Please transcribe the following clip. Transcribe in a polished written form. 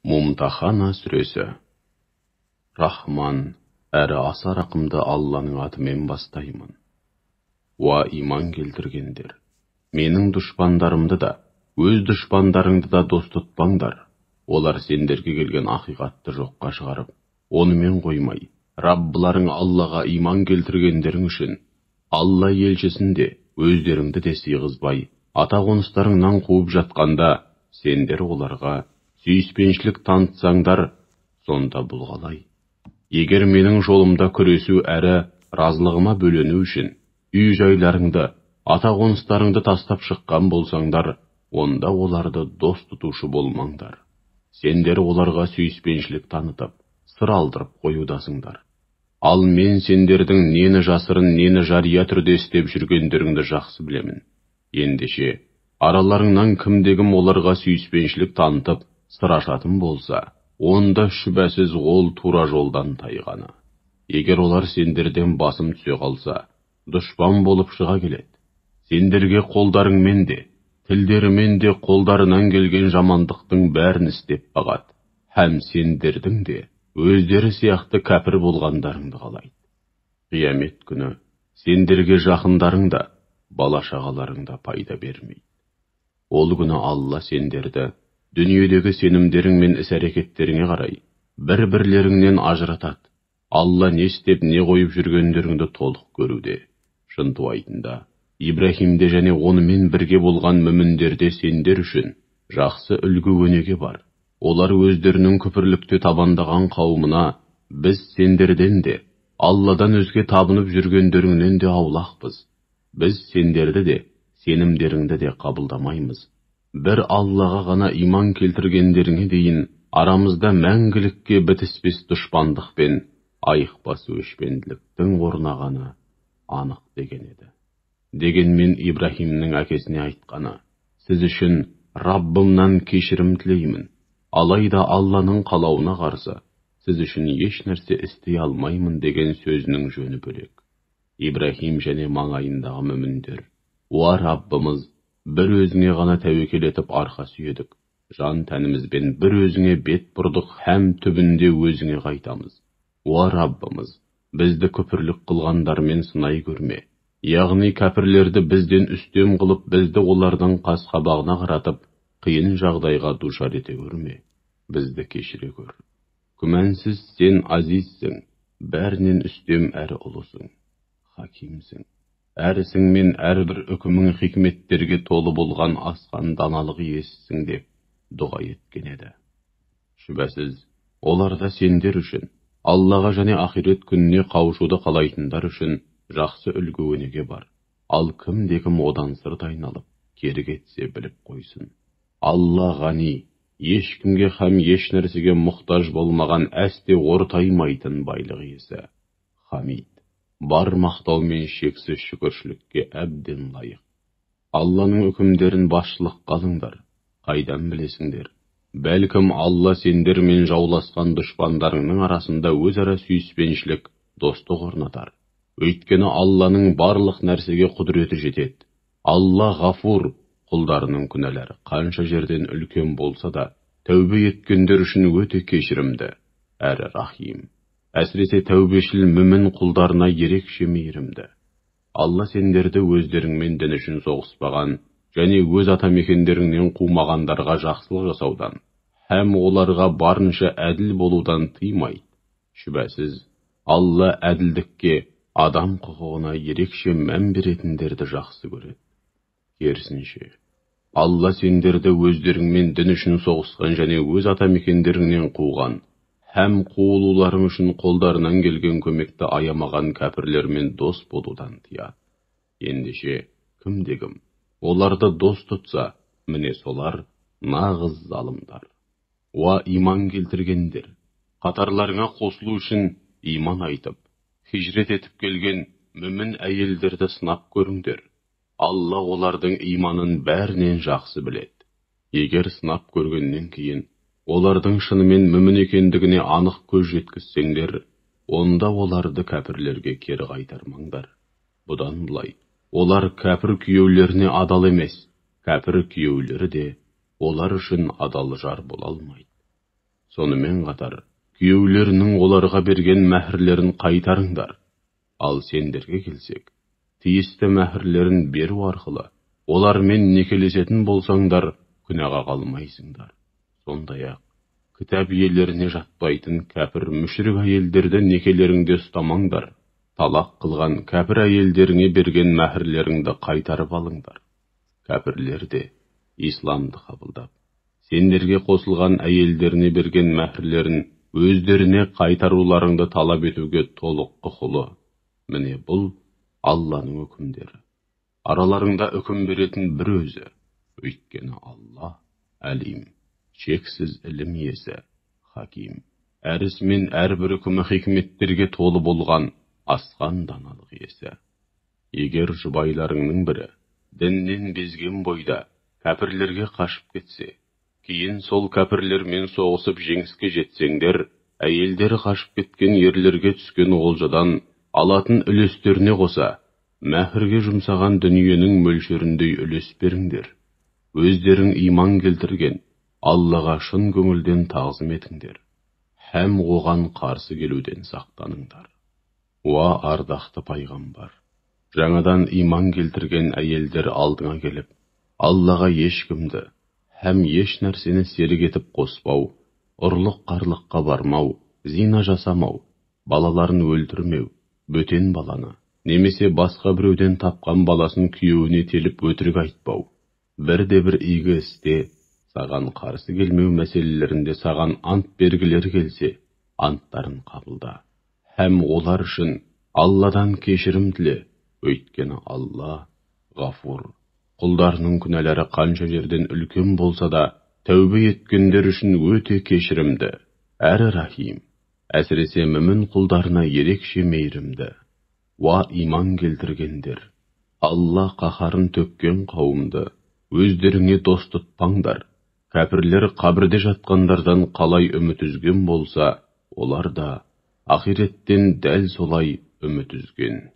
Мумтахана сүресі. Рахман, әрі аса рақымды Алланың атымен бастаймын. Уа иман келтіргендер, менің дұшпандарымды да, өз дұшпандарыңды да дос тұтпаңдар. Олар сендерге келген ақиқатты жоққа шығарып, онымен қоймай, Раббыларың Аллаға иман келтіргендерің үшін, Алла елшісін де, өздеріңді де сыйғызбай, ата-қоныстарыңнан қуып жатқанда, сендер оларға сүйіспеншілік танытсаңдар, сонда бұл қалай? Егер менің жолымда күресу әрі разылығыма бөлену үшін, үй жайларыңды, ата-қоныстарыңды тастап шыққан болсаңдар, онда оларды дос тұтушы болмаңдар. Сендер оларға сүйіспеншілік танытып, сыр алдырып қоюдасыңдар. Ал мен сендердің нені жасырын, нені жария түрде істеп жүргендеріңді жақсы білемін. Ендеше, араларыңнан кімде-кім оларға сүйіспеншілік танытып, сыр ашатын болса, онда шүбәсіз ол тура жолдан тайғаны. Егер олар сендерден басым түсе қалса, дұшпан болып шыға келеді. Сендерге қолдарыңмен де, тілдерімен де қолдарынан келген жамандықтың бәрін істеп бағады. Һәм сендердің де өздері сияқты кәпір болғандарыңды қалайды. Қиямет күні сендерге жақындарың да, бала-шағаларың да пайда бермейді. Ол күні Алла сендерді дүниедегі сенімдерің мен іс-әрекеттеріңе қарай бір-бірлеріңнен ажыратады. Алла не істеп, не қойып жүргендеріңді толық көруде. Шынтуайтында, Ибрахимде және онымен бірге болған мүміндерде сендер үшін жақсы үлгі-өнеге бар. Олар өздерінің күпірлікте табандаған қауымына, біз сендерден де, Алладан өзге табынып жүргендеріңнен де аулақпыз. Біз сендерді де, сенімдеріңді де қабылдамаймыз. Бір Аллаға ғана иман келтіргендеріңе дейін арамызда мәңгілікке бітіспес дұшпандық пен айықпас өшпенділіктің орнағаны анық деген еді. Дегенмен Ибрахимнің әкесіне айтқаны, сіз үшін Раббымнан кешірім тілеймін. Алайда Алланың қалауына қарсы, сіз үшін еш нәрсе істей алмаймын деген сөзінің жөні бөлек. Ибрахим және маңайындағы мүміндер, уа Раббымыз, бір өзіңе ғана тәуекел етіп арқа сүйедік. Жан тәнімізбен бір өзіңе бет бұрдық һәм түбінде өзіңе қайтамыз. Уа Раббымыз, бізді күпірлік қылғандармен сынай көрме. Яғни кәпірлерді бізден үстем қылып, бізді олардың қас-қабағына қаратып, қиын жағдайға душар ете көрме. Бізді кешіре көр. Күмәнсіз сен азизсің, бәрінен үстем әрі ұлысың. Хакимсің. Әрісің мен әрбір үкімің хикметтерге толы болған асқан даналық иесісің деп дұға еткен еді. Шүбәсіз, оларда сендер үшін, Аллаға және ақирет күніне қауышуды қалайтындар үшін жақсы үлгі-өнеге бар. Ал кім-де-кім одан сырт айналып, кері кетсе біліп қойсын. Алла ғани, ешкімге һәм еш нәрсеге мұқтаж болмаған әсте ортаймайтын байлық иесі. Хамид, бар мақтау мен шексіз шүкіршілікке әбден лайық. Алланың үкімдерін басшылыққа алыңдар. Қайдан білесіңдер? Бәлкім Алла сендер мен жауласқан дұшпандарыңның арасында өзара сүйіспеншілік, достық орнатар. Өйткені Алланың барлық нәрсеге құдіреті жетеді. Алла ғафур, құлдарының күнәлері қанша жерден үлкен болса да, тәубе еткендер үшін өте кешірімді, әрі рахим. Әсіресе тәубешіл мүмін құлдарына ерекше мейірімді. Алла сендерді өздеріңмен дін үшін соғыспаған және өз атамекендеріңнен қумағандарға жақсылық жасаудан, һәм оларға барынша әділ болудан тыймайды. Шүбәсіз, Алла әділдікке, адам құқығына ерекше мән беретіндерді жақсы көреді. Керісінше, Алла сендерді өздеріңмен дін үшін соғысқан және өз атамекендеріңнен қуған, һәм қуылуларың үшін қолдарынан келген көмекті аямаған кәпірлермен дос болудан тыяды. Ендеше, кім-де-кім оларды дос тұтса, міне солар нағыз залымдар. Уа иман келтіргендер, қатарларыңа қосылу үшін иман айтып, хижрет етіп келген мүмін әйелдерді сынап көріңдер. Алла олардың иманын бәрінен жақсы біледі. Егер сынап көргеннен кейін, олардың шынымен мүмін екендігіне анық көз жеткізсеңдер, онда оларды кәпірлерге кері қайтармаңдар. Бұдан былай, олар кәпір күйеулеріне адал емес, кәпір күйеулері де олар үшін адал жар бола алмайды. Сонымен қатар, күйеулерінің оларға берген мәһрлерін қайтарыңдар. Ал сендерге келсек, тиісті мәһрлерін беру арқылы, олармен некелесетін болсаңдар, күнәға қалмайсыңдар. Сондай-ақ, кітап иелеріне жатпайтын кәпір мүшрик әйелдерді некелеріңде ұстамаңдар. Талақ қылған кәпір әйелдеріңе берген мәһрлеріңді қайтарып алыңдар. Кәпірлер де исламды қабылдап, сендерге қосылған әйелдеріне берген мәһрлерін өздеріне қайтаруларыңды талап етуге толық құқылы. Міне бұл Алланың үкімдері. Араларыңда үкім беретін бір өзі, өйткені Алла әлим, шексіз ілім иесі, хаким, әр іс мен әрбір үкімі хикметтерге толы болған асқан даналық иесі. Егер жұбайларыңның бірі діннен безген бойда кәпірлерге қашып кетсе, кейін сол кәпірлермен соғысып жеңіске жетсеңдер, әйелдері қашып кеткен ерлерге түскен олжадан алатын үлестеріне қоса, мәһрге жұмсаған дүниенің мөлшеріндей үлес беріңдер. Өздерің иман келтірген Аллаға шын көңілден тағзым етіңдер. Һәм оған қарсы келуден сақтаныңдар. Уа ардақты пайғамбар, жаңадан иман келтірген әйелдер алдыңа келіп, Аллаға ешкімді һәм еш нәрсені серік етіп қоспау, ұрлық-қарлыққа бармау, зина жасамау, балаларын өлтірмеу, бөтен баланы, немесе басқа біреуден тапқан баласын күйеуіне теліп өтірік айтпау, бірде-бір игі істе саған қарсы келмеу мәселелерінде саған ант бергілер келсе, анттарын қабылда. Һәм олар үшін Алладан кешірім тіле, өйткені Алла ғафур. Құлдарының күнәлары қанша жерден үлкен болса да, тәубе еткендер үшін өте кешірімді, әрі рахим, әсіресе мүмін құлдарына ерекше мейірімді. Уа иман келтіргендер, Алла қаһарын төккен қауымды өздеріңе дос тұтпаңдар. Кәпірлер қабірде жатқандардан қалай үміт үзген болса, олар да ақиреттен дәл солай үміт үзген.